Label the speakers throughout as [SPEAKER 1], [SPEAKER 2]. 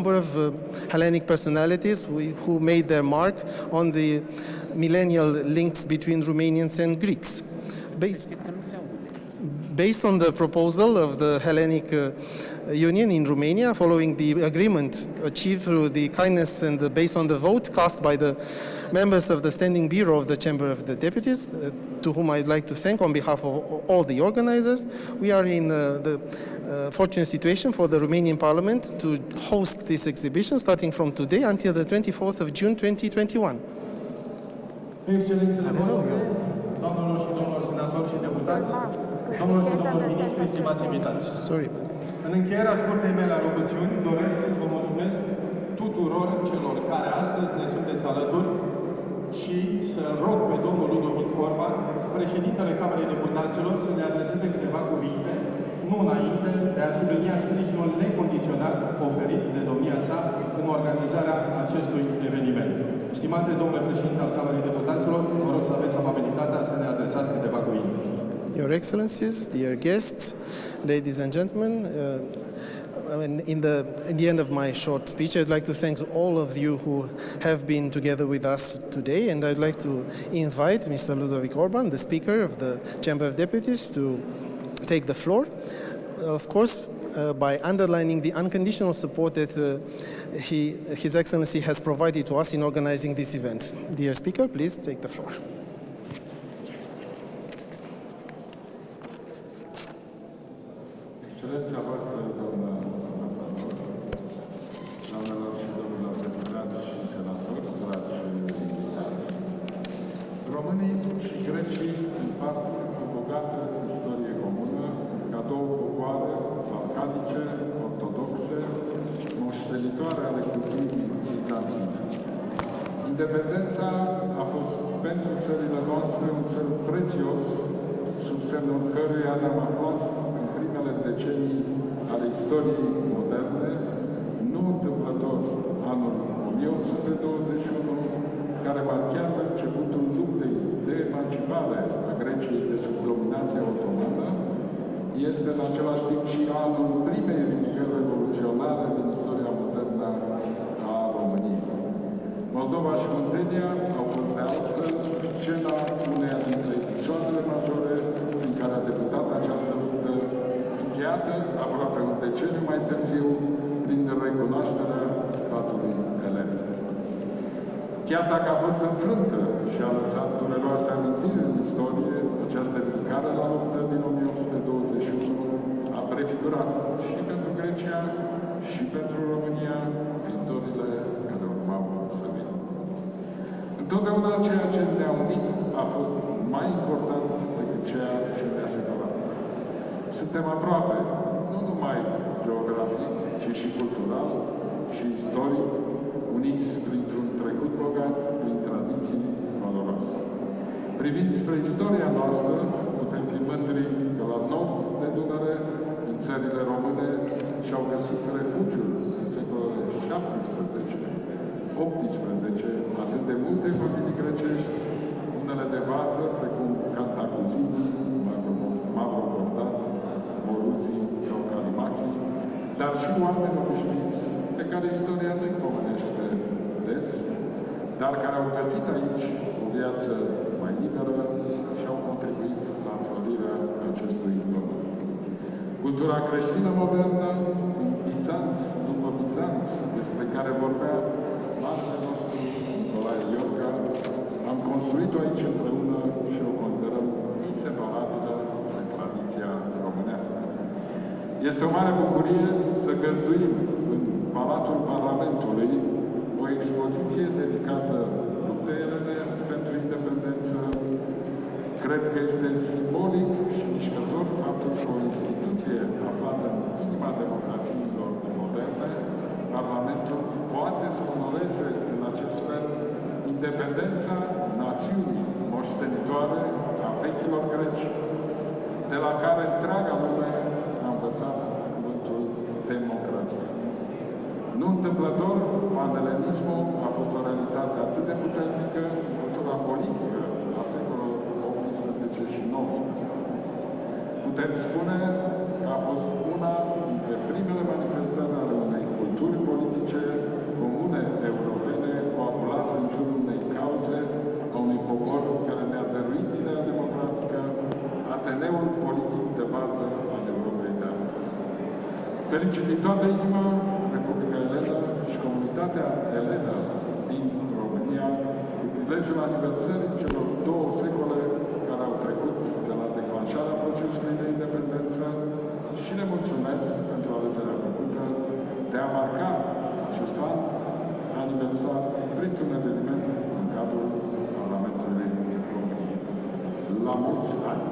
[SPEAKER 1] Number of Hellenic personalities who made their mark on the millennial links between Romanians and Greeks. Based on the proposal of the Hellenic Union in Romania, following the agreement achieved through the kindness and based on the vote cast by the members of the Standing Bureau of the Chamber of the Deputies, to whom I'd like to thank on behalf of all the organizers, we are in the fortunate situation for the Romanian Parliament to host this exhibition starting from today until the 24th of June 2021.
[SPEAKER 2] Excelențele voastre, doamnelor și domnilor senatori și deputați, domnilor și domnilor ministri, stimați invitați. În încheierea scurtei mele alocuțiuni, doresc să vă mulțumesc tuturor celor care astăzi ne sunteți alături și să rog pe domnul Ludovic Orban, președintele Camerei Deputaților, să ne adreseze câteva cuvinte, nu înainte de a sublinia sprijinul necondiționat oferit de domnia sa în organizarea acestui eveniment. Stimate domnule președinte al Camerei Deputaților, vă rog să aveți amabilitatea să ne adresați câteva cuvinte.
[SPEAKER 1] Your Excellencies, dear guests, ladies and gentlemen, in the end of my short speech, I'd like to thank all of you who have been together with us today, and I'd like to invite Mr. Ludovic Orban, the Speaker of the Chamber of Deputies, to take the floor. Of course, by underlining the unconditional support that His Excellency has provided to us in organizing this event. Dear Speaker, please take the floor.
[SPEAKER 3] Excelența voastră, doamnă ambasador, doamnelor și domnilor deputați și senatori, dragi invitați, românii și grecii împart o bogată istorie comună ca două popoare balcanice, ortodoxe, moștenitoare ale culturii bizantine. Independența a fost pentru țările noastre un cel prețios, sub semnul căruia ne-am aflat în primele decenii ale istoriei moderne, nu întâmplător anul 1821, care marchează începutul luptei de emancipare a Greciei de sub dominația otomană, este în același timp și anul primei ridicări revoluționare din istoria modernă a României. Moldova și Muntenia au fost de altfel scena uneia dintre episoadele majore în care a debutat această luptă, încheiată aproape un deceniu mai târziu prin recunoașterea statului Elene. Chiar dacă a fost înfrântă și a lăsat dureroase amintiri în istorie, această ridicare la luptă din 1821 a prefigurat și pentru Grecia și pentru România victoriile care urmau să vină. Întotdeauna ceea ce ne-a unit a fost mai important decât ceea ce ne-a separat. Suntem aproape, nu numai geografic, ci și cultural și istoric, uniți printr-un trecut bogat, prin tradiții valoroase. Privind spre istoria noastră, putem fi mândri că la nord de Dunăre, în țările române, și-au găsit refugiul în secolele 17-18, atât de multe familii grecești, unele de vază, precum Cantacuzinii, Mavrocordat, Moruzii sau Calimachii, dar și oameni obișnuiți, pe care istoria nu-i pomenește des, dar care au găsit aici o viață mai liberă și au contribuit la înflorirea acestui pământ. Cultura creștină modernă, în Bizanț, după Bizanț, despre care vorbea marele nostru Nicolae Iorga, am construit-o aici împreună și o considerăm inseparabilă de tradiția românească. Este o mare bucurie să găzduim în Palatul Parlamentului o expoziție dedicată luptei Elene pentru independență. Cred că este simbolic și mișcător faptul că o instituție aflată în inima democrațiilor moderne, Parlamentul poate să onoreze în acest fel independența națiunii moștenitoare a vechilor greci, de la care întreaga lume a învățat cuvântul democrație. Nu întâmplător, panelenismul a fost o realitate atât de puternică în cultura politică a secolului XVIII și XIX. Putem spune că a fost una dintre primele manifestări ale unei culturi culturi politice comune europene coagulate în jurul unei cauze a unui popor care ne-a dăruit ideea democratică, ateneul politic de bază al Europei de astăzi. Felicit din toată inima Republica Elenă și comunitatea Elenă din România cu prilejul aniversării celor 2 secole care au trecut de la declanșarea procesului de independență și le mulțumesc pentru alegerea făcută de a marca acest an aniversar printr-un eveniment în cadrul Parlamentului României. La mulți ani!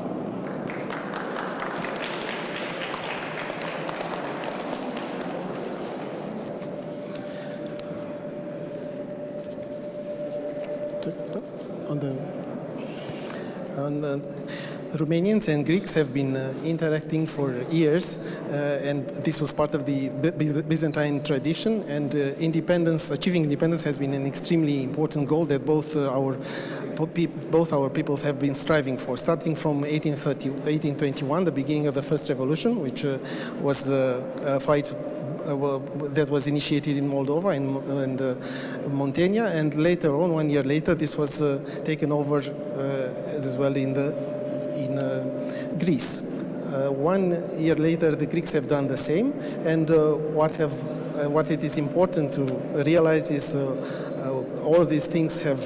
[SPEAKER 1] On the Romanians and Greeks have been interacting for years, and this was part of the Byzantine tradition. And achieving independence has been an extremely important goal that both our peoples have been striving for. Starting from 1821, the beginning of the first revolution, which was a fight that was initiated in Moldova and Muntenia, and later on, 1 year later, this was taken over as well in Greece. 1 year later, the Greeks have done the same, and what it is important to realize is all these things have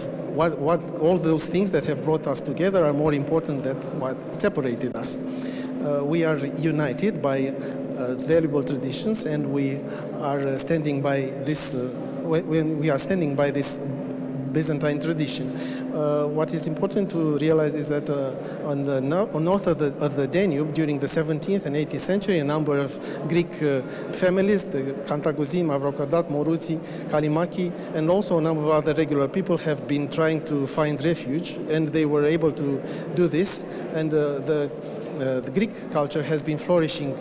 [SPEAKER 1] all those things that have brought us together are more important than what separated us. We are united by valuable traditions, and we are standing by this. When we are standing by this Byzantine tradition, what is important to realize is that on the north of the Danube, during the 17th and 18th century, a number of Greek families, the Cantacuzini, Mavrocordat, Moruții, Kalimaki, and also a number of other regular people have been trying to find refuge, and they were able to do this, and the Greek culture has been flourishing.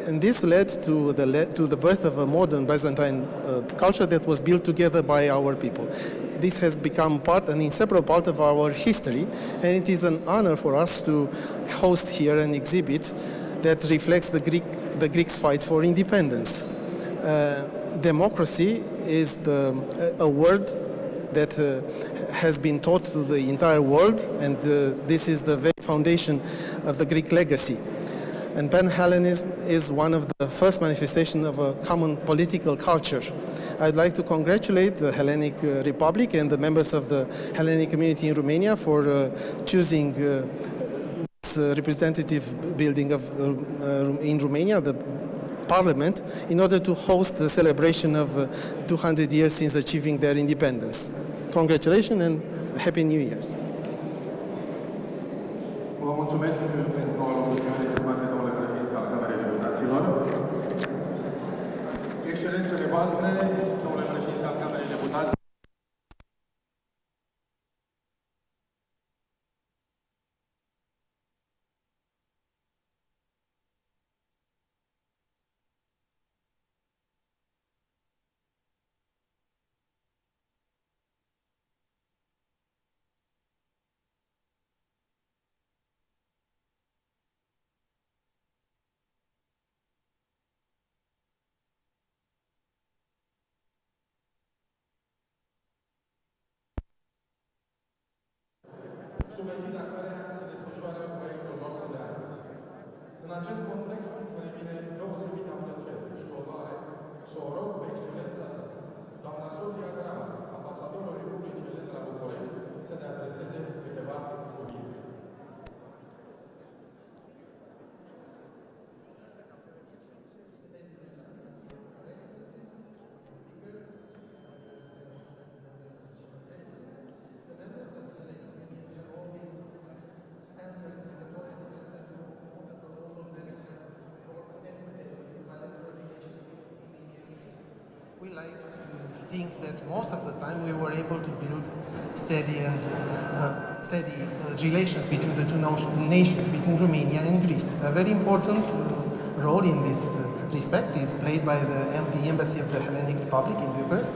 [SPEAKER 1] And this led to the birth of a modern Byzantine culture that was built together by our people. This has become an inseparable part of our history, and it is an honor for us to host here an exhibit that reflects the Greeks' fight for independence. Democracy is a word that has been taught to the entire world, and this is the very foundation of the Greek legacy. And Pan-Hellenism is one of the first manifestations of a common political culture. I'd like to congratulate the Hellenic Republic and the members of the Hellenic community in Romania for choosing this representative building in Romania, the Parliament, in order to host the celebration of 200 years since achieving their independence. Congratulations and Happy New Year's!
[SPEAKER 2] Vă mulțumesc pentru alocuțiunea exprimată, domnule președinte al Camerei Deputaților. Excelențele voastre, domnule președinte al Camerei Deputaților, sub egida care se desfășoară proiectul nostru de astăzi. În acest context, îmi revine deosebită plăcere și onoare să o rog pe excelența sa, doamna Sofia Grama, ambasadorul Republicii Elene la București, să ne adreseze câteva cuvinte.
[SPEAKER 1] We like to think that most of the time we were able to build steady relations between the two nations, between Romania and Greece. A very important role in this respect is played by the Embassy of the Hellenic Republic in Bucharest.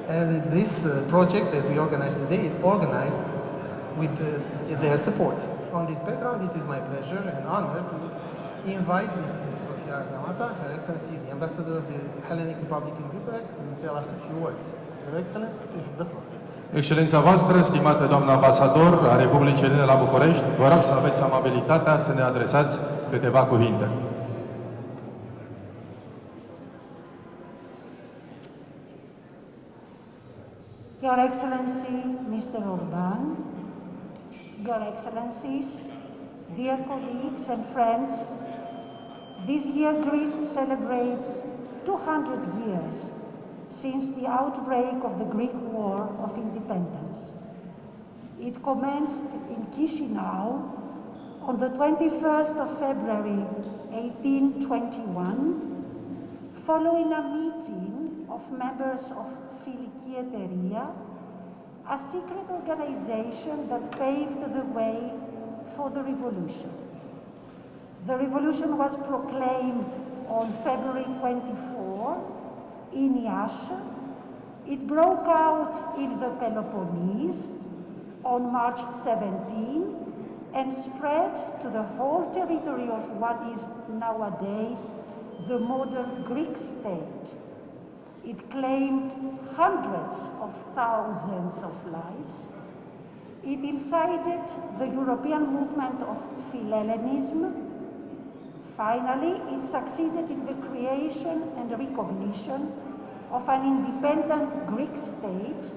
[SPEAKER 1] And this project that we organize today is organized with their support. On this background, it is my pleasure and honor to invite Mrs. Sofia Gramata, Her Excellency, the Ambassador of the Hellenic Republic in Bucharest, to tell us a few words. Your Excellency, you have the floor.
[SPEAKER 2] Excelența voastră, stimată doamnă ambasador a Republicii Elene la București, vă rog să aveți amabilitatea să ne adresați câteva cuvinte.
[SPEAKER 4] Your Excellency, Mr. Orban, Your Excellencies, dear colleagues and friends, this year Greece celebrates 200 years since the outbreak of the Greek War of Independence. It commenced in Chisinau on the 21st of February 1821, following a meeting of members of Philikieteria, a secret organization that paved the way for the revolution. The revolution was proclaimed on February 24 in Iași. It broke out in the Peloponnese on March 17 and spread to the whole territory of what is nowadays the modern Greek state. It claimed hundreds of thousands of lives. It incited the European movement of Philhellenism. Finally, it succeeded in the creation and recognition of an independent Greek state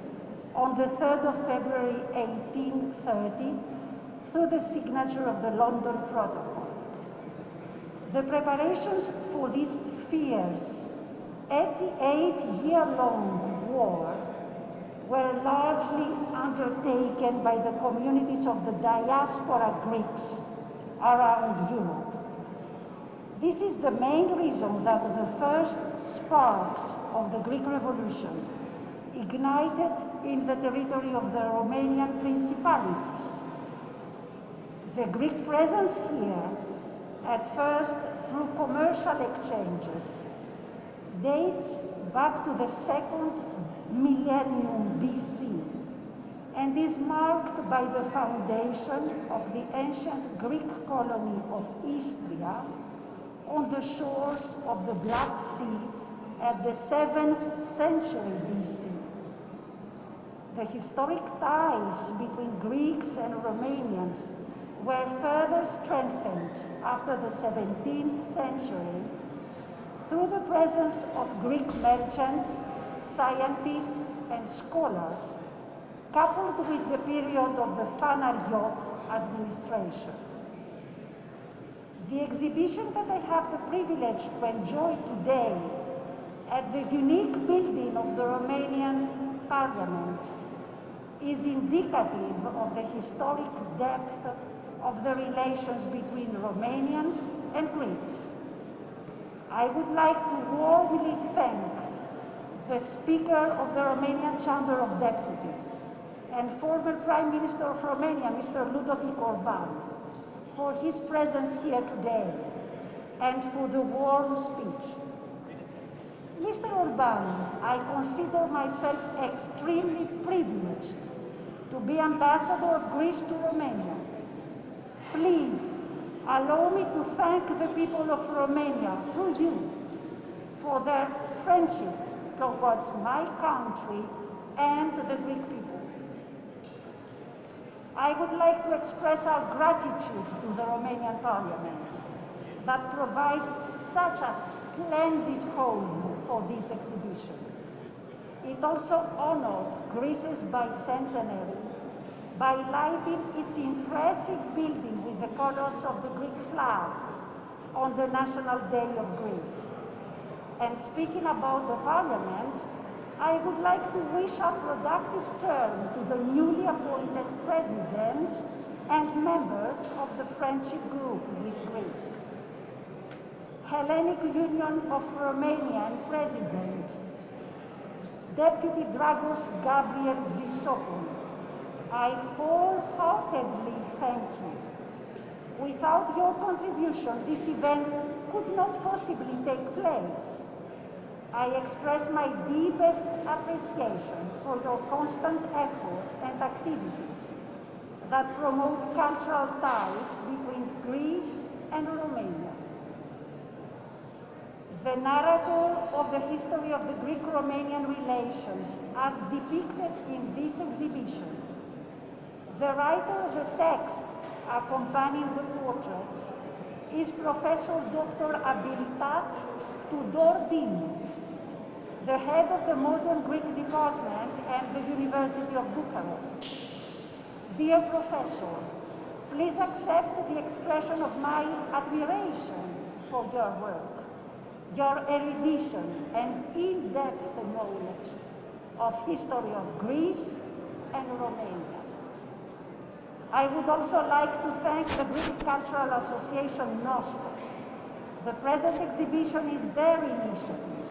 [SPEAKER 4] on the 3rd of February 1830 through the signature of the London Protocol. The preparations for this fierce 88-year-long war were largely undertaken by the communities of the diaspora Greeks around Europe. This is the main reason that the first sparks of the Greek Revolution ignited in the territory of the Romanian principalities. The Greek presence here, at first through commercial exchanges, dates back to the 2nd millennium BC and is marked by the foundation of the ancient Greek colony of Istria on the shores of the Black Sea at the 7th century BC. The historic ties between Greeks and Romanians were further strengthened after the 17th century through the presence of Greek merchants, scientists, and scholars, coupled with the period of the Phanariot administration. The exhibition that I have the privilege to enjoy today at the unique building of the Romanian Parliament is indicative of the historic depth of the relations between Romanians and Greeks. I would like to warmly thank the Speaker of the Romanian Chamber of Deputies and former Prime Minister of Romania, Mr. Ludovic Orban, for his presence here today and for the warm speech. Mr. Orban, I consider myself extremely privileged to be Ambassador of Greece to Romania. Please allow me to thank the people of Romania through you for their friendship towards my country and the Greek people. I would like to express our gratitude to the Romanian Parliament that provides such a splendid home for this exhibition. It also honored Greece's bicentenary by lighting its impressive building with the colors of the Greek flag on the National Day of Greece. And speaking about the Parliament, I would like to wish a productive term to the newly appointed President and members of the Friendship Group with Greece. Hellenic Union of Romania and President, Deputy Dragos Gabriel Zisopoulos, I wholeheartedly thank you. Without your contribution, this event could not possibly take place. I express my deepest appreciation for your constant efforts and activities that promote cultural ties between Greece and Romania. the narrative of the history of the Greek-Romanian relations as depicted in this exhibition. The writer of the texts accompanying the portraits is Professor Dr. Abilitat Tudor Dinu, the head of the Modern Greek Department at the University of Bucharest. Dear Professor, please accept the expression of my admiration for your work, your erudition and in-depth knowledge of history of Greece and Romania. I would also like to thank the Greek Cultural Association Nostos. The present exhibition is their initiative,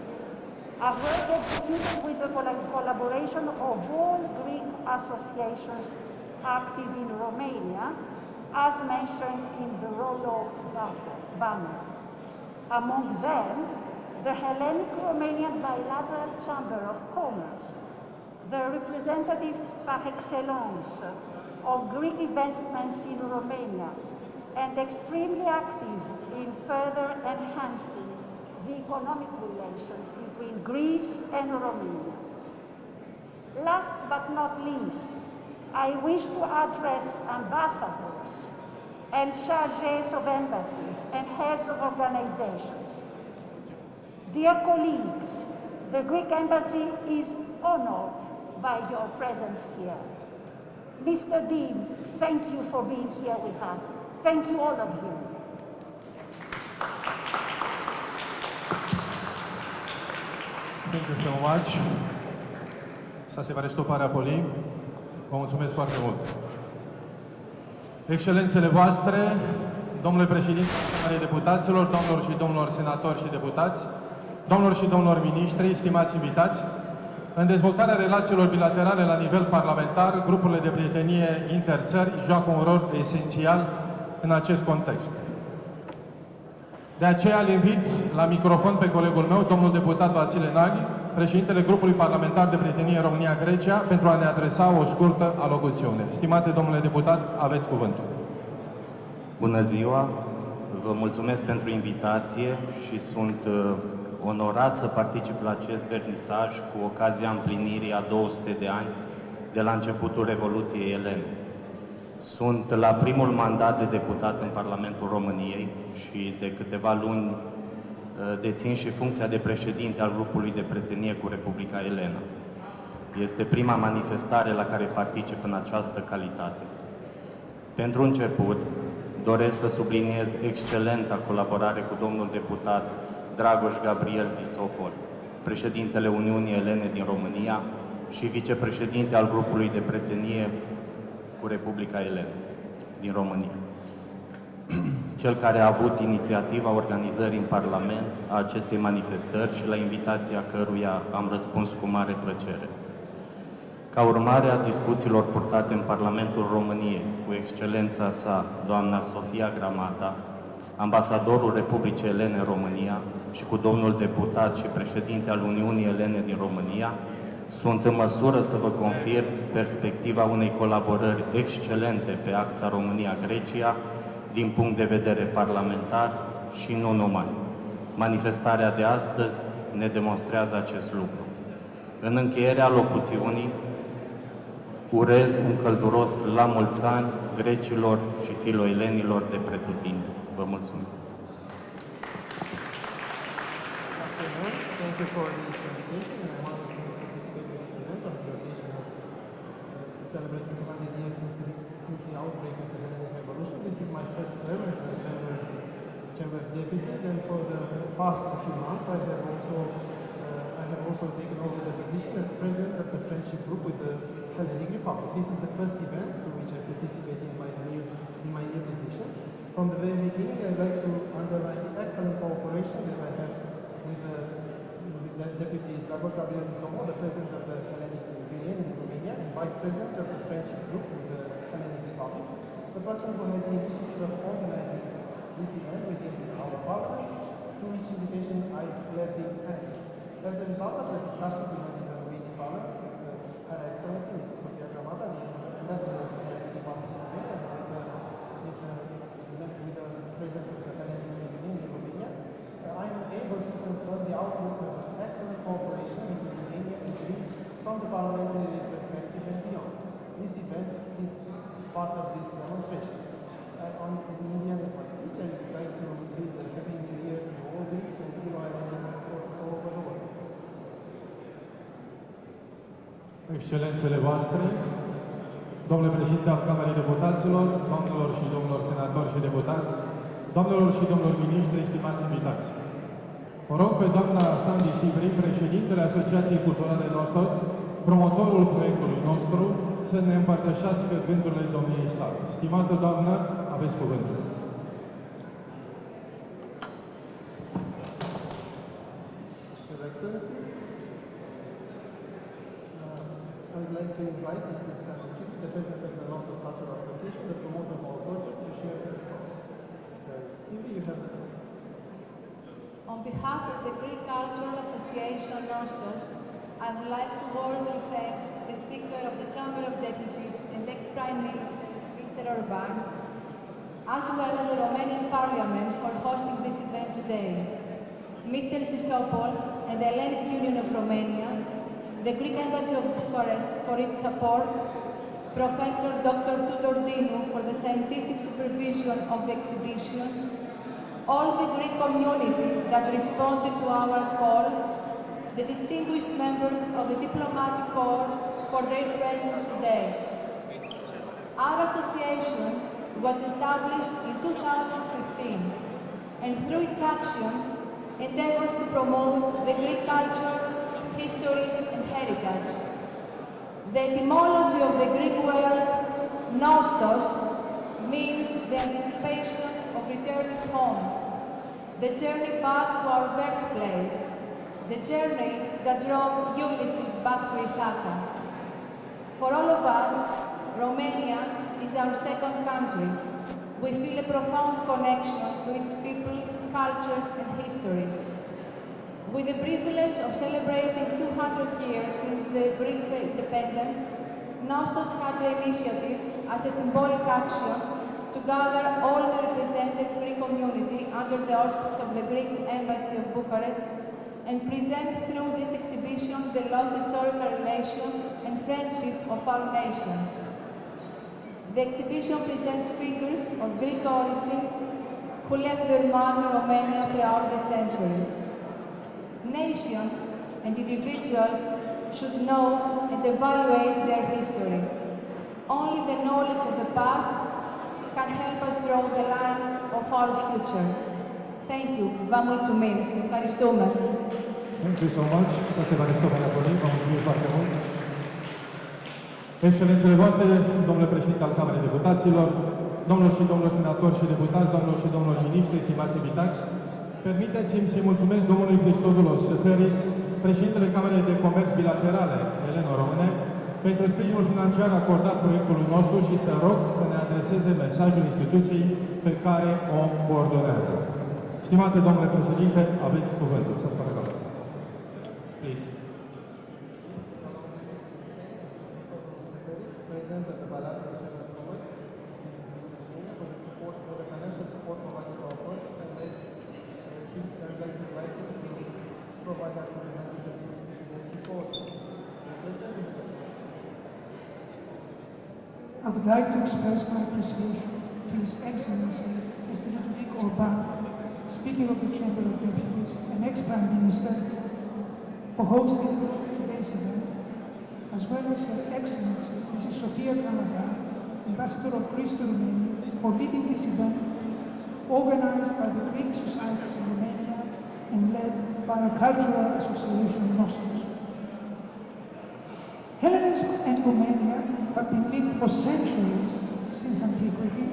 [SPEAKER 4] a work executed with the collaboration of all Greek associations active in Romania, as mentioned in the roll-up banner. Among them, the Hellenic Romanian Bilateral Chamber of Commerce, the representative par excellence of Greek investments in Romania, and extremely active in further enhancing the economic relations between Greece and Romania. Last but not least, I wish to address ambassadors and chargés of embassies and heads of organizations. Dear colleagues, the Greek embassy is honored by your presence here. Mr. Dean, thank you for being here with us. Thank you, all of you.
[SPEAKER 2] Thank you so much. Σας ευχαριστώ πάρα πολύ. Vă mulțumesc foarte mult. Excelențele voastre, domnule președinte al deputaților, domnilor și domnilor senatori și deputați, domnilor și domnilor miniștri, stimați invitați, în dezvoltarea relațiilor bilaterale la nivel parlamentar, grupurile de prietenie interțări joacă un rol esențial în acest context. De aceea îl invit la microfon pe colegul meu, domnul deputat Vasile Naghi, președintele grupului parlamentar de prietenie România-Grecia, pentru a ne adresa o scurtă alocuțiune. Stimate domnule deputat, aveți cuvântul.
[SPEAKER 5] Bună ziua! Vă mulțumesc pentru invitație și sunt onorat să particip la acest vernisaj cu ocazia împlinirii a 200 de ani de la începutul Revoluției Elene. Sunt la primul mandat de deputat în Parlamentul României și de câteva luni dețin și funcția de președinte al grupului de prietenie cu Republica Elenă. Este prima manifestare la care particip în această calitate. Pentru început, doresc să subliniez excelenta colaborare cu domnul deputat Dragoș Gabriel Zisopor, președintele Uniunii Elene din România și vicepreședinte al grupului de prietenie cu Republica Elene din România. Cel care a avut inițiativa organizării în Parlament a acestei manifestări și la invitația căruia am răspuns cu mare plăcere. Ca urmare a discuțiilor purtate în Parlamentul României cu excelența sa, doamna Sofia Gramata, ambasadorul Republicii Elene în România, și cu domnul deputat și președinte al Uniunii Elene din România, sunt în măsură să vă confirm perspectiva unei colaborări excelente pe axa România-Grecia, din punct de vedere parlamentar și nu numai. Manifestarea de astăzi ne demonstrează acest lucru. În încheierea locuțiunii, urez un călduros la mulți ani grecilor și filoelenilor de pretutindeni. Vă mulțumesc!
[SPEAKER 1] Thank you for this invitation, and I wanted to participate in this event on the occasion of celebrating 200 years since the outbreak of the Hellenic Revolution. This is my first term as a member of the Chamber of Deputies, and for the past few months I have also taken over the position as president of the friendship group with the Hellenic Republic. This is the first event to which I participate in my new position. From the very beginning, I'd like to underline the excellent cooperation that I have with the Deputy Dragoș Gabriel Zisopor, the President of the Hellenic Union in Romania, and Vice President of the Friendship Group with the Hellenic Republic, the person who had the initiative of organizing this event within our partner, to which invitation I gladly answered. As a result of the discussions we had in the Romanian Parliament with Her Excellency Mrs. Sofia Gramata, the Ambassador of the Hellenic Republic of Romania, and with the President of the Hellenic Union in Romania, I am able to confirm the outlook of excellent cooperation between Romania and Greece from the parliamentary perspective and beyond. This event is part of this demonstration. On the Indian of my speech, I would like to bid a Happy New Year to all Greeks and to our Elene supporters all over the world.
[SPEAKER 2] Excelențele voastre, domnule președinte al Camerei Deputaților, doamnelor și domnilor senatori și deputați, doamnelor și domnilor miniștri, stimați invitați. O rog pe doamna Sandy Sivri, președintele Asociației Culturale Nostos, promotorul proiectului nostru, să ne împărtășească gândurile domniei sale. Stimată doamnă, aveți cuvântul.
[SPEAKER 1] Your Excellencies, I would like to invite Mrs. Sandy Sivri, the President of the Nostos Cultural Association, the promoter of our project, to share her thoughts. Sivri, you have the floor.
[SPEAKER 6] On behalf of the Greek Cultural Association Nostos, I would like to warmly thank the Speaker of the Chamber of Deputies and ex-Prime Minister, Mr. Orban, as well as the Romanian Parliament for hosting this event today. Mr. Sisopol and the Hellenic Union of Romania, the Greek Embassy of Bucharest for its support, Professor Dr. Tudor Dinu for the scientific supervision of the exhibition, all the Greek community that responded to our call, the distinguished members of the diplomatic corps for their presence today. Our association was established in 2015 and through its actions endeavors to promote the Greek culture, history and heritage. The etymology of the Greek word nostos means the anticipation of returning home, the journey back to our birthplace, the journey that drove Ulysses back to Ithaca. For all of us, Romania is our second country. We feel a profound connection to its people, culture and history. With the privilege of celebrating 200 years since the Greek independence, Nostos had the initiative as a symbolic action to gather all the represented Greek community under the auspices of the Greek Embassy of Bucharest and present through this exhibition the long historical relation and friendship of our nations. The exhibition presents figures of Greek origins who left their mark in Romania throughout the centuries. Nations and individuals should know and evaluate their history. Only the knowledge of the past can help us draw the lines of our future. Thank you. Vă mulțumim. Ευχαριστούμε.
[SPEAKER 2] Thank you so much. Să se manifestă mai apoi. Vă mulțumim foarte mult. Excelențele voastre, domnule președinte al Camerei Deputaților, domnilor și domnilor senatori și deputați, domnilor și domnilor miniștri, stimați invitați, permiteți-mi să-i mulțumesc domnului Christodoulos Seferis, președintele Camerei de Comerț Bilaterale, Elene Române, pentru sprijinul financiar acordat proiectului nostru și să rog să ne adreseze mesajul instituției pe care o coordonează. Stimate domnule președinte, aveți cuvântul. Să spună că please.
[SPEAKER 1] President of the Bilateral Chamber of Commerce in Romania for the support, for the financial support provided to our project, and I would like to invite him to provide us with the message of this institution that he coordinates.
[SPEAKER 7] I would like to express my appreciation to His Excellency Mr. Ludovic Orban, Speaker of the Chamber of Deputies and ex-Prime Minister, for hosting today's event, as well as Her Excellency Mrs. Sofia Gramada, Ambassador of Greece to Romania, for leading this event, organized by the Greek societies in Romania and led by our cultural association, Nostos. Hellenism and Romania have been linked for centuries since antiquity.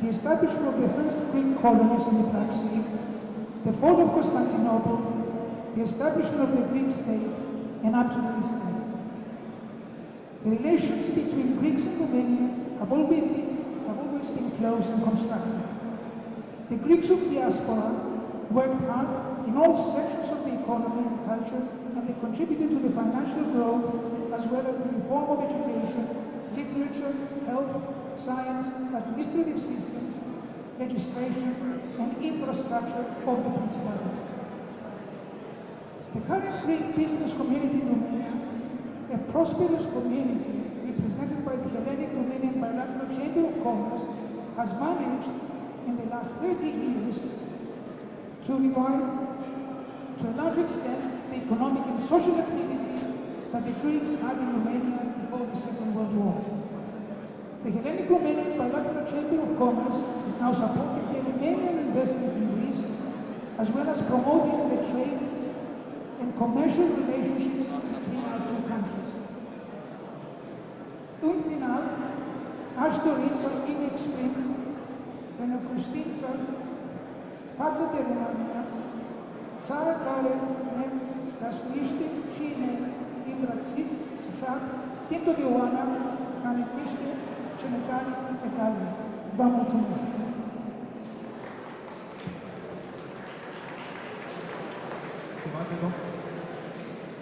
[SPEAKER 7] The establishment of the first Greek colonies in the Black Sea, the fall of Constantinople, the establishment of the Greek state, and up to this day. The relations between Greeks and Romanians have always been close and constructive. The Greeks of diaspora worked hard in all sections of the economy and culture, and they contributed to the financial growth as well as the reform of education, literature, health, science, administrative systems, legislation, and infrastructure of the Principality. The current Greek business community in Romania, a prosperous community represented by the Hellenic Romanian Bilateral Chamber of Commerce, has managed in the last 30 years to revive, to a large extent, the economic and social activity that the Greeks had in Romania before the Second World War. The Hellenic Romanian Bilateral Chamber of Commerce is now supporting the Romanian investments in Greece, as well as promoting the trade and commercial relationships between our two countries. În final, aș dori să îmi exprim recunoștință față de România, țara care ne găzduiește și ne îmbrățiți sfat totdeauna ca niște cetățeni egali. Vă mulțumesc!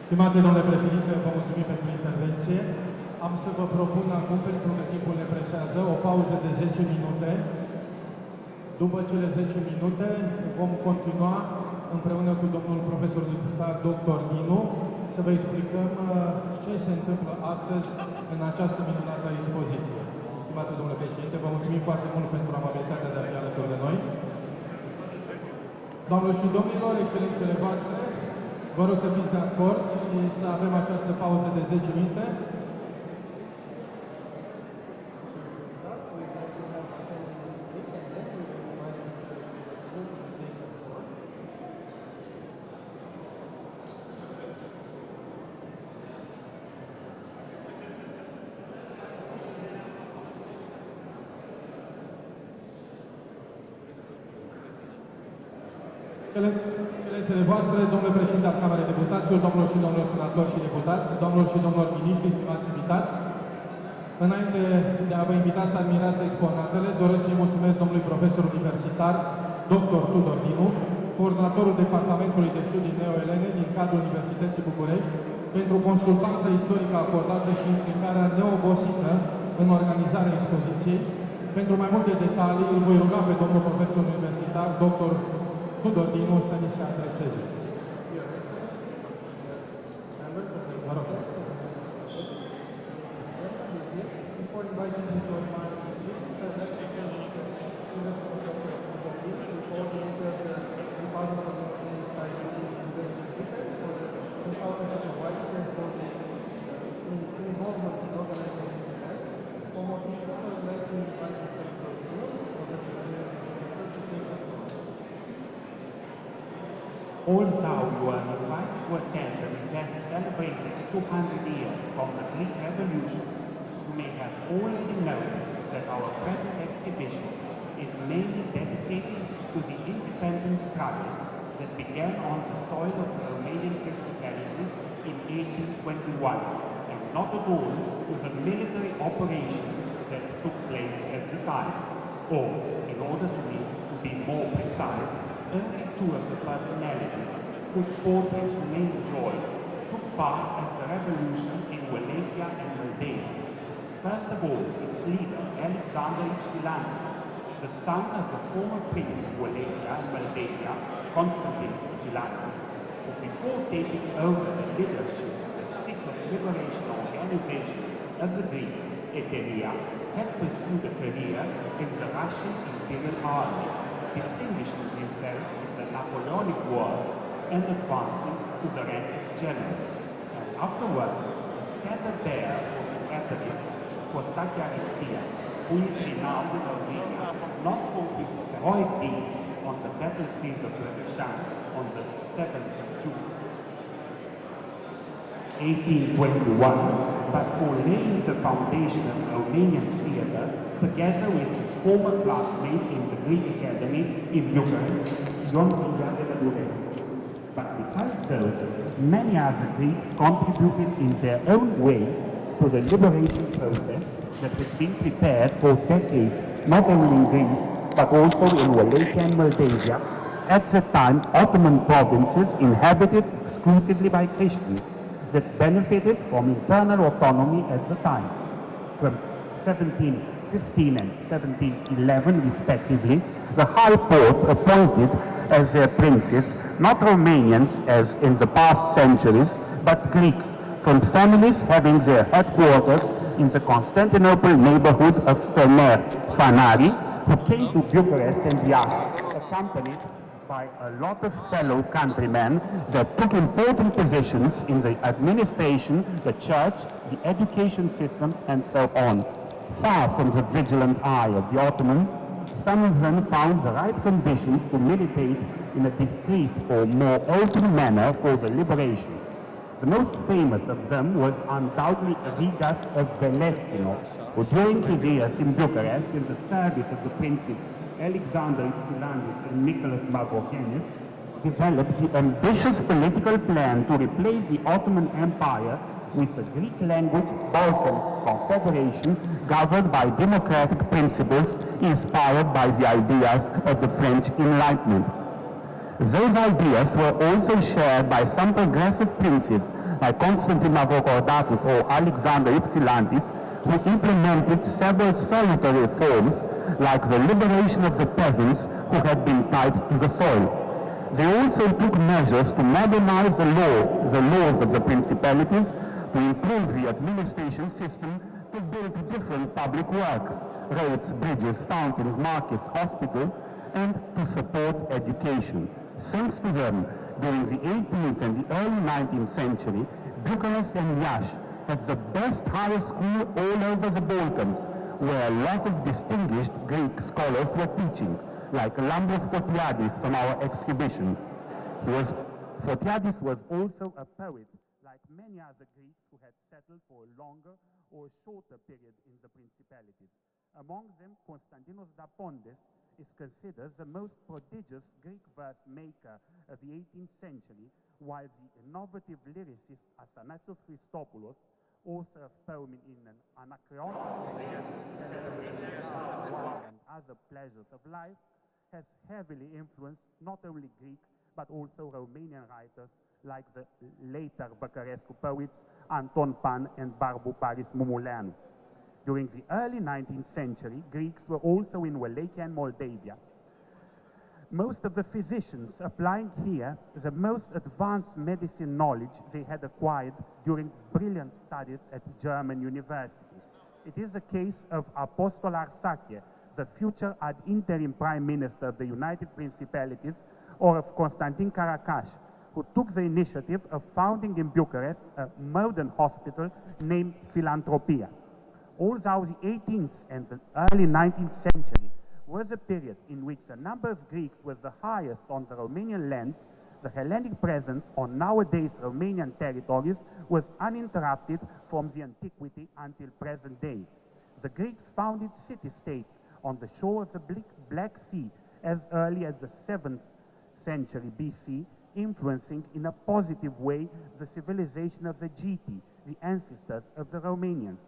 [SPEAKER 2] Stimate domnule președinte, vă mulțumim pentru intervenție. Am să vă propun acum, pentru că timpul ne presează, o pauză de 10 minute. După cele 10 minute vom continua împreună cu domnul profesor universitar dr. Dinu să vă explicăm ce se întâmplă astăzi în această minunată expoziție. Stimate domnule președinte, vă mulțumim foarte mult pentru amabilitatea de a fi alături de noi. Doamnelor și domnilor, excelențele voastre, vă rog să fiți de acord și să avem această pauză de 10 minute. Excelențele voastre, domnule președinte al Camerei Deputaților, domnilor și domnilor senatori și deputați, domnilor și domnilor miniștri, stimați invitați, înainte de a vă invita să admirați exponatele, doresc să-i mulțumesc domnului profesor universitar, dr. Tudor Dinu, coordonatorul Departamentului de Studii Neo-Elene din cadrul Universității București, pentru consultanța istorică acordată și implicarea neobosită în organizarea expoziției. Pentru mai multe detalii, îl voi ruga pe domnul profesor universitar, dr. Tudor Dinu, să ni se adreseze. Vă rog.
[SPEAKER 1] Before inviting you to my students, I'd like to thank Mr. Professor Tudor Dinu, the coordinator of the Department of European Studies at the University of Bucharest, for the consultancy provided and for the involvement in organizing this event. For more details, I'd like to invite Mr. Tudor Dinu, Professor of University Professor, to take the floor.
[SPEAKER 8] Also, you are invited to attend an event celebrating 200 years from the Greek Revolution. You may have already noticed that our present exhibition is mainly dedicated to the independence struggle that began on the soil of the Romanian principalities in 1821, and not at all to the military operations that took place at the time. Or, in order to be more precise, only two of the personalities whose portraits may enjoy took part at the revolution in Wallachia and Moldavia. First of all, its leader, Alexander Ypsilantis, the son of the former prince of Wallachia and Moldavia, Constantine Ypsilantis, who before taking over the leadership of the secret liberation organization of the Greeks, Elenă, had pursued a career in the Russian Imperial Army, distinguishing himself in the Napoleonic Wars and advancing to the rank of general. And afterwards, the standard bearer for the Catholics, Costache Aristia, who is renowned in Romania not for his heroic deeds on the battlefield of Greece on the 7th of June, 1821, but for laying the foundation of Romanian theatre together with his former classmate in the Greek Academy in Bucharest, Ion Elenă. But besides those, many other Greeks contributed in their own way to the liberation process that has been prepared for decades, not only in Greece, but also in Wallachia and Moldavia, at the time Ottoman provinces inhabited exclusively by Christians that benefited from internal autonomy at the time. From 1715 and 1711 respectively, the high ports appointed as their princes not Romanians as in the past centuries, but Greeks, from families having their headquarters in the Constantinople neighborhood of Fanari, who came to Bucharest and Iași, accompanied by a lot of fellow countrymen that took important positions in the administration, the church, the education system, and so on. Far from the vigilant eye of the Ottomans, some of them found the right conditions to militate in a discreet or more open manner for the liberation. The most famous of them was undoubtedly Rigas of Velestino, who during his years in Bucharest in the service of the princes Alexander Ypsilantis and Nicholas Mavrocordates developed the ambitious political plan to replace the Ottoman Empire with a Greek language Balkan confederation governed by democratic principles inspired by the ideas of the French Enlightenment. Those ideas were also shared by some progressive princes like Constantine Mavrocordates or Alexander Ypsilantis, who implemented several salutary reforms like the liberation of the peasants who had been tied to the soil. They also took measures to modernize the laws of the principalities, to improve the administration system, to build different public works, roads, bridges, fountains, markets, hospitals, and to support education. Thanks to them, during the 18th and the early 19th century, Bucharest and Iași had the best higher school all over the Balkans, where a lot of distinguished Greek scholars were teaching, like Lambros Photiadis from our exhibition. Photiadis was also a poet, like many other Greeks who had settled for a longer or a shorter period in the principalities. Among them, Constantinos Dapondes is considered the most prodigious Greek verse maker of the 18th century, while the innovative lyricist Athanasios Christopoulos, author of poem in an Anacreontic and other pleasures of life, has heavily influenced not only Greek but also Romanian writers like the later Bucharest poets Anton Pan and Barbu Paris Mumuleanu. During the early 19th century, Greeks were also in Wallachia and Moldavia. Most of the physicians applying here the most advanced medicine knowledge they had acquired during brilliant studies at German universities. It is the case of Apostol Arsache, the future ad interim Prime Minister of the United Principalities, or of Constantin Caracaș, who took the initiative of founding in Bucharest a modern hospital named Philanthropia. Although the 18th and the early 19th century was a period in which the number of Greeks was the highest on the Romanian lands, the Hellenic presence on nowadays Romanian territories was uninterrupted from the antiquity until present day. The Greeks founded city-states on the shore of the Black Sea as early as the 7th century BC, influencing in a positive way the civilization of the Geti, the ancestors of the Romanians.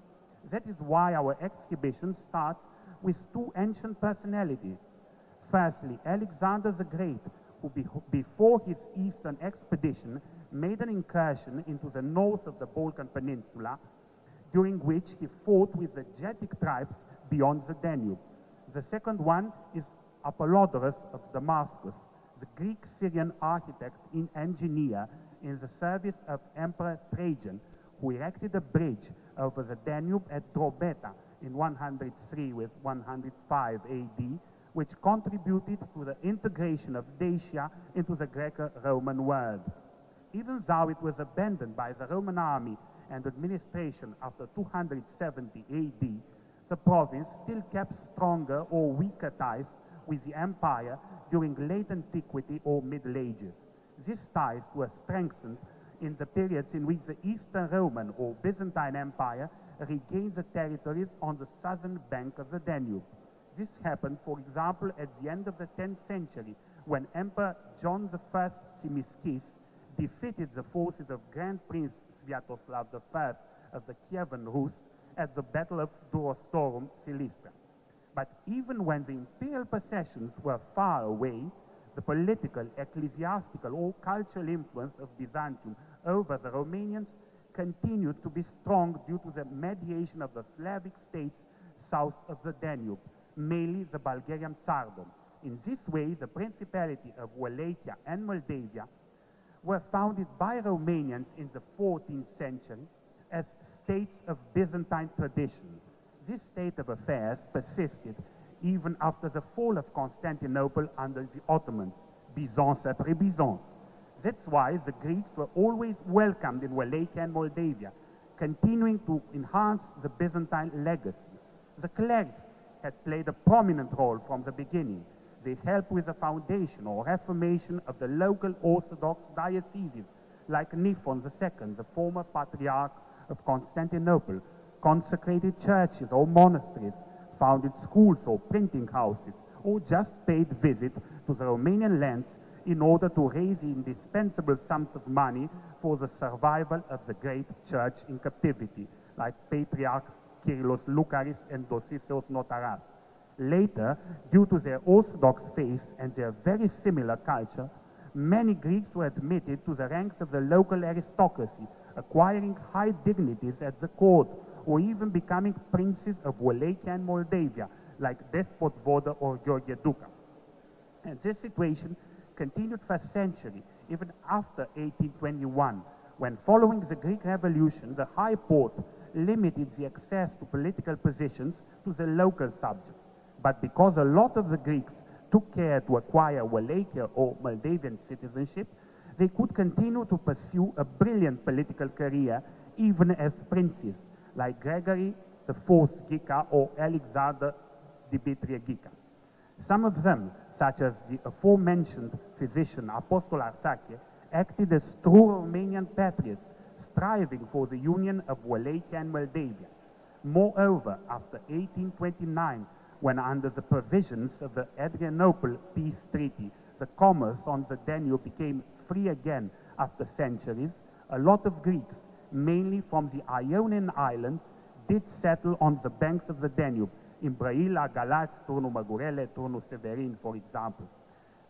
[SPEAKER 8] That is why our exhibition starts with two ancient personalities. Firstly, Alexander the Great, who before his eastern expedition made an incursion into the north of the Balkan Peninsula, during which he fought with the Getic tribes beyond the Danube. The second one is Apollodorus of Damascus, the Greek-Syrian architect and engineer in the service of Emperor Trajan, who erected a bridge over the Danube at Drobeta in 103 with 105 AD, which contributed to the integration of Dacia into the Greco-Roman world. Even though it was abandoned by the Roman army and administration after 270 AD, the province still kept stronger or weaker ties with the empire during late antiquity or Middle Ages. These ties were strengthened in the periods in which the Eastern Roman or Byzantine Empire regained the territories on the southern bank of the Danube. This happened, for example, at the end of the 10th century, when Emperor John I Tzimiskis defeated the forces of Grand Prince Sviatoslav I of the Kievan Rus at the Battle of Durostorum Silistra. But even when the imperial possessions were far away, the political, ecclesiastical, or cultural influence of Byzantium over the Romanians continued to be strong due to the mediation of the Slavic states south of the Danube, mainly the Bulgarian Tsardom. In this way, the Principality of Wallachia and Moldavia were founded by Romanians in the 14th century as states of Byzantine tradition. This state of affairs persisted even after the fall of Constantinople under the Ottomans, Byzance après Byzance. That's why the Greeks were always welcomed in Wallachia and Moldavia, continuing to enhance the Byzantine legacy. The clerics had played a prominent role from the beginning. They helped with the foundation or reformation of the local Orthodox dioceses, like Niphon II, the former Patriarch of Constantinople, consecrated churches or monasteries, founded schools or printing houses, or just paid visit to the Romanian lands in order to raise indispensable sums of money for the survival of the great church in captivity, like Patriarchs Kyrillos Loukaris and Dosiseos Notaras. Later, due to their Orthodox faith and their very similar culture, many Greeks were admitted to the ranks of the local aristocracy, acquiring high dignities at the court, or even becoming princes of Wallachia and Moldavia, like Despot Vodă or Gheorghe Duca. And this situation continued for a century, even after 1821, when following the Greek Revolution, the High Court limited the access to political positions to the local subjects. But because a lot of the Greeks took care to acquire Wallachia or Moldavian citizenship, they could continue to pursue a brilliant political career even as princes, like Gregory IV Ghica or Alexander Dimitrie Ghica. Some of them, such as the aforementioned physician Apostol Arsache, acted as true Romanian patriots, striving for the union of Wallachia and Moldavia. Moreover, after 1829, when under the provisions of the Adrianople Peace Treaty, the commerce on the Danube became free again after centuries, a lot of Greeks, mainly from the Ionian Islands, did settle on the banks of the Danube, in Brăila, Galați, Turnul Măgurele, Turnul Severin, for example.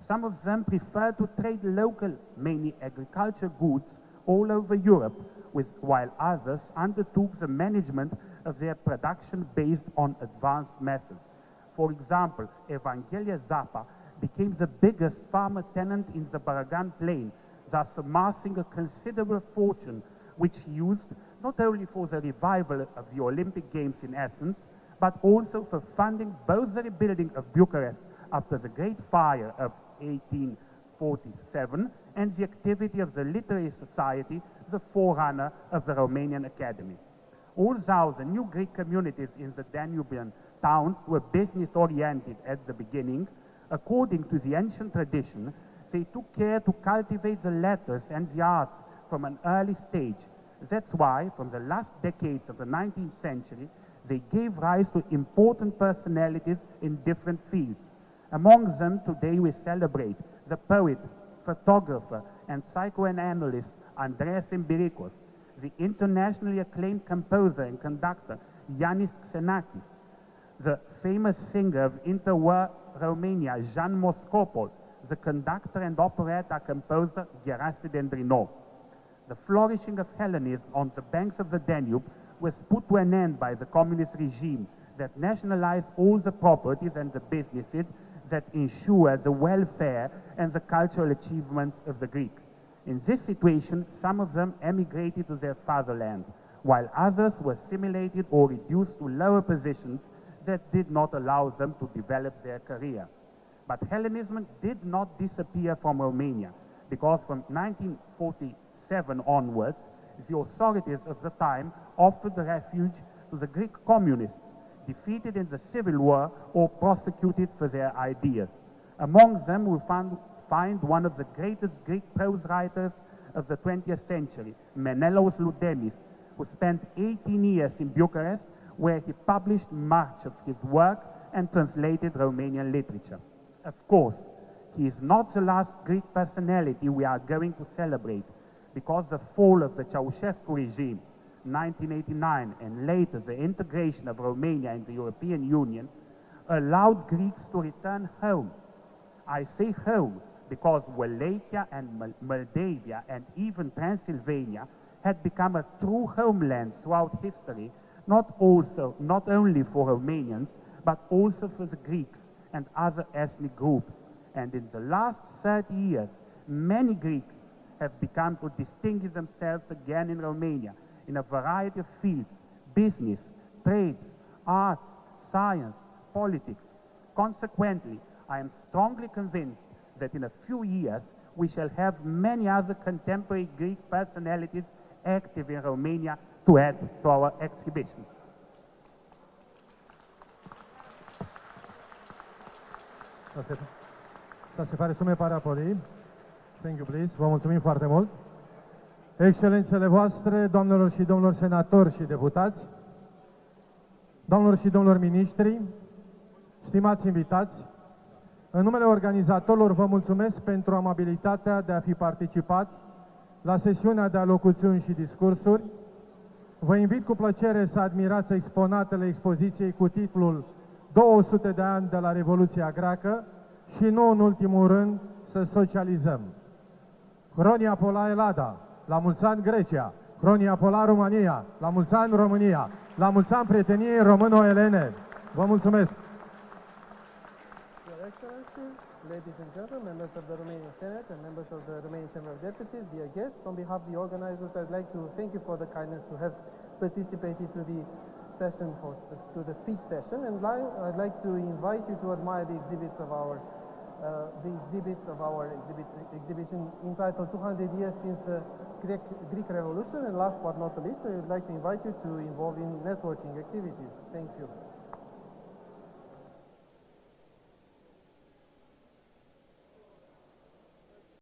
[SPEAKER 8] Some of them preferred to trade local, mainly agriculture goods, all over Europe, while others undertook the management of their production based on advanced methods. For example, Evanghelia Zappa became the biggest farmer tenant in the Baragan plain, thus amassing a considerable fortune, which he used not only for the revival of the Olympic Games in Athens, but also for funding both the rebuilding of Bucharest after the Great Fire of 1847 and the activity of the Literary Society, the forerunner of the Romanian Academy. Although the new Greek communities in the Danubian towns were business-oriented at the beginning, according to the ancient tradition, they took care to cultivate the letters and the arts from an early stage. That's why, from the last decades of the 19th century, they gave rise to important personalities in different fields. Among them, today we celebrate the poet, photographer, and psychoanalyst Andreas Embiricos, the internationally acclaimed composer and conductor Yanis Xenakis, the famous singer of interwar Romania Jean Moscopol, the conductor and operetta composer Gerasim Dendrinov. The flourishing of Hellenism on the banks of the Danube was put to an end by the communist regime that nationalized all the properties and the businesses that ensured the welfare and the cultural achievements of the Greek. In this situation, some of them emigrated to their fatherland, while others were assimilated or reduced to lower positions that did not allow them to develop their career. But Hellenism did not disappear from Romania, because from 1947 onwards, the authorities of the time offered refuge to the Greek communists, defeated in the civil war or prosecuted for their ideas. Among them we find one of the greatest Greek prose writers of the 20th century, Menelaos Ludemis, who spent 18 years in Bucharest, where he published much of his work and translated Romanian literature. Of course, he is not the last Greek personality we are going to celebrate, because the fall of the Ceausescu regime, 1989, and later the integration of Romania in the European Union, allowed Greeks to return home. I say home because Wallachia and Moldavia and even Transylvania had become a true homeland throughout history, not only for Romanians, but also for the Greeks, and other ethnic groups. And in the last 30 years, many Greeks have begun to distinguish themselves again in Romania in a variety of fields: business, trades, arts, science, politics. Consequently, I am strongly convinced that in a few years we shall have many other contemporary Greek personalities active in Romania to add to our exhibition.
[SPEAKER 9] Să se pare sume para poli. Thank you, please. Vă mulțumim foarte mult. Excelențele voastre, doamnelor și domnilor senatori și deputați, doamnelor și domnilor miniștri, stimați invitați, în numele organizatorilor vă mulțumesc pentru amabilitatea de a fi participat la sesiunea de alocuțiuni și discursuri. Vă invit cu plăcere să admirați exponatele expoziției cu titlul 200 de ani de la Revoluția Greacă și nu în ultimul rând să socializăm. Cronia Pola Elada, la mulți ani Grecia, Cronia Pola România, la mulți ani România, la mulți ani prieteniei româno-elene. Vă mulțumesc!
[SPEAKER 1] Your Excellencies, ladies and gentlemen, members of the Romanian Senate and members of the Romanian Chamber of Deputies, dear guests, on behalf of the organizers, I'd like to thank you for the kindness to have participated to the session, to the speech session, and I'd like to invite you to admire the exhibits of our exhibition entitled 200 Years Since the Greek Revolution, and last but not least, I would like to invite you to involve in networking activities. Thank you.